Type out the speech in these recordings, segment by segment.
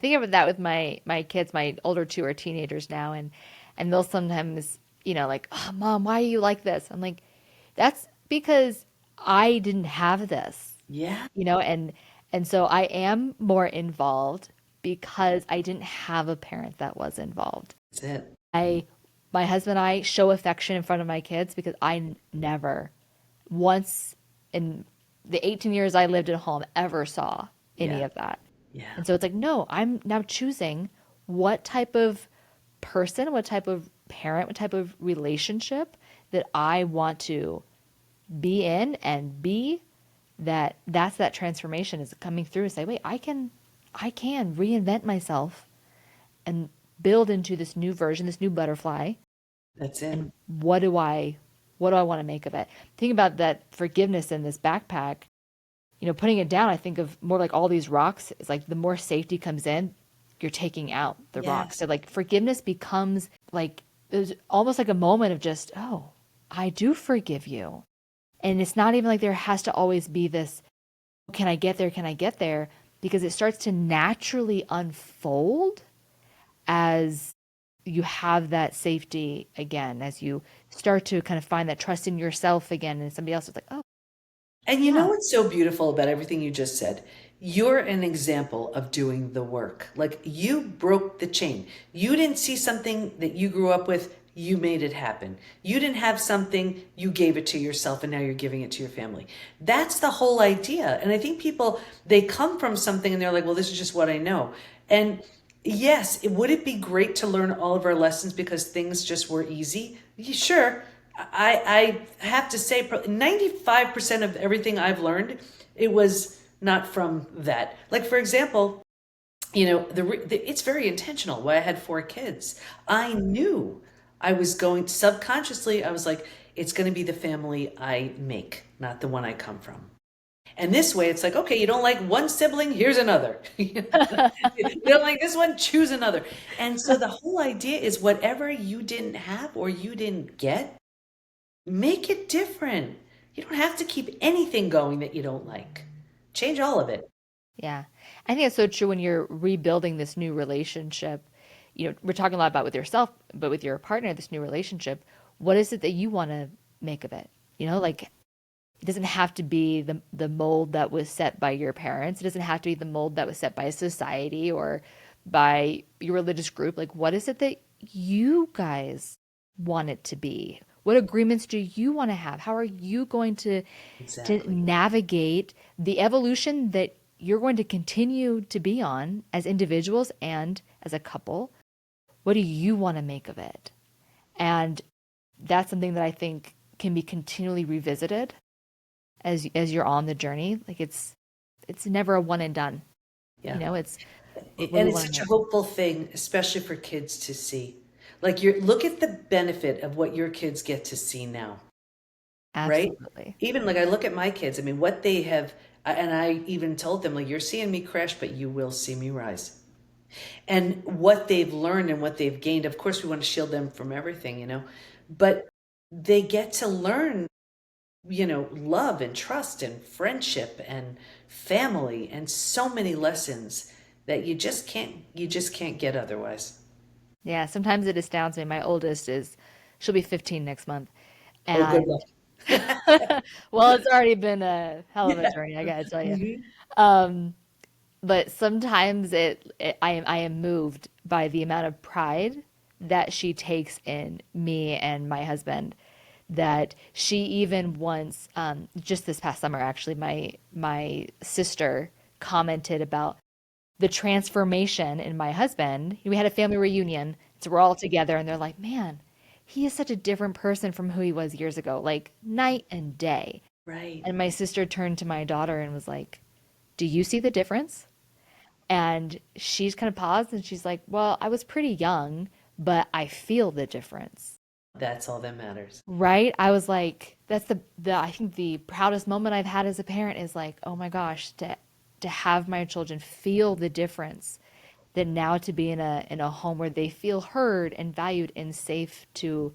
think about that with my kids. My older two are teenagers now, and they'll sometimes, like, oh, mom, why are you like this? I'm like, that's because I didn't have this, Yeah, and so I am more involved because I didn't have a parent that was involved. that's it. I My husband and I show affection in front of my kids because never once in the 18 years I lived at home ever saw any Yeah, of that. yeah, And so it's like, no, I'm now choosing what type of person, what type of parent, what type of relationship that I want to be in and be, that's that transformation is coming through and say, wait, I can reinvent myself and build into this new version, this new butterfly. that's it. And what do I want to make of it? Think about that forgiveness in this backpack. Putting it down, I think of more like all these rocks. It's like the more safety comes in, you're taking out the rocks. Yes. So like forgiveness becomes like there's almost like a moment of just, oh, I do forgive you. And it's not even like there has to always be this, can I get there? Can I get there? Because it starts to naturally unfold as you have that safety again, as you start to kind of find that trust in yourself again, and somebody else is like, oh, And you know yeah, what's so beautiful about everything you just said? You're an example of doing the work. Like you broke the chain. You didn't see something that you grew up with, you made it happen. You didn't have something, you gave it to yourself, and now you're giving it to your family. That's the whole idea. And I think people, they come from something and they're like, well, this is just what I know. And yes, would it be great to learn all of our lessons because things just were easy? Yeah, sure. I have to say 95% of everything I've learned, it was not from that. Like for example, it's very intentional why I had four kids. I knew I was going subconsciously, I was like, it's going to be the family I make, not the one I come from. And this way, it's like, okay, you don't like one sibling, here's another. You don't like this one, choose another. And so the whole idea is whatever you didn't have or you didn't get, make it different. You don't have to keep anything going that you don't like. Change all of it. yeah. I think it's so true when you're rebuilding this new relationship. We're talking a lot about with yourself, but with your partner, this new relationship, what is it that you want to make of it? Like it doesn't have to be the mold that was set by your parents. It doesn't have to be the mold that was set by society or by your religious group. Like, what is it that you guys want it to be? What agreements do you want to have? How are you going to Exactly. navigate the evolution that you're going to continue to be on as individuals and as a couple? What do you want to make of it? And that's something that I think can be continually revisited as you're on the journey. Like it's never a one and done. Yeah. It's what do And we it's want to such a make? hopeful thing, especially for kids to see. Like you look at the benefit of what your kids get to see now, right? Absolutely. Even like I look at my kids, I mean, what they have, and I even told them, like, you're seeing me crash, but you will see me rise. And what they've learned and what they've gained, of course, we want to shield them from everything, but they get to learn, love and trust and friendship and family and so many lessons that you just can't get otherwise. Yeah, sometimes it astounds me. My oldest she'll be 15 next month. Oh, good And luck. well, it's already been a hell of a Yeah. journey, I gotta tell you. Mhm. Um, but sometimes I am moved by the amount of pride that she takes in me and my husband. That she even once, just this past summer, actually, my sister commented about the transformation in my husband. We had a family reunion, so we're all together, and they're like, "Man, he is such a different person from who he was years ago, like night and day." Right. And my sister turned to my daughter and was like, "Do you see the difference?" And she's kind of paused and she's like, "Well, I was pretty young, but I feel the difference." That's all that matters. Right? I was like, that's the I think the proudest moment I've had as a parent is like, oh my gosh, to have my children feel the difference. That now to be in a home where they feel heard and valued and safe to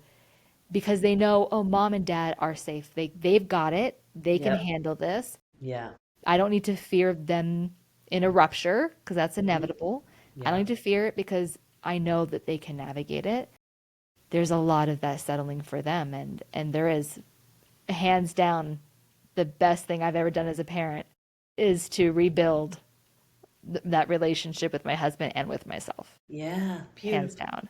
because they know, oh, mom and dad are safe. They've got it. They can Yep. handle this. Yeah. I don't need to fear them in a rupture because that's Mhm. inevitable. I don't Yeah. need to fear it because I know that they can navigate it. There's a lot of that settling for them, and there is hands down the best thing I've ever done as a parent is to rebuild that relationship with my husband and with myself. Yeah. Hands Beautiful. down.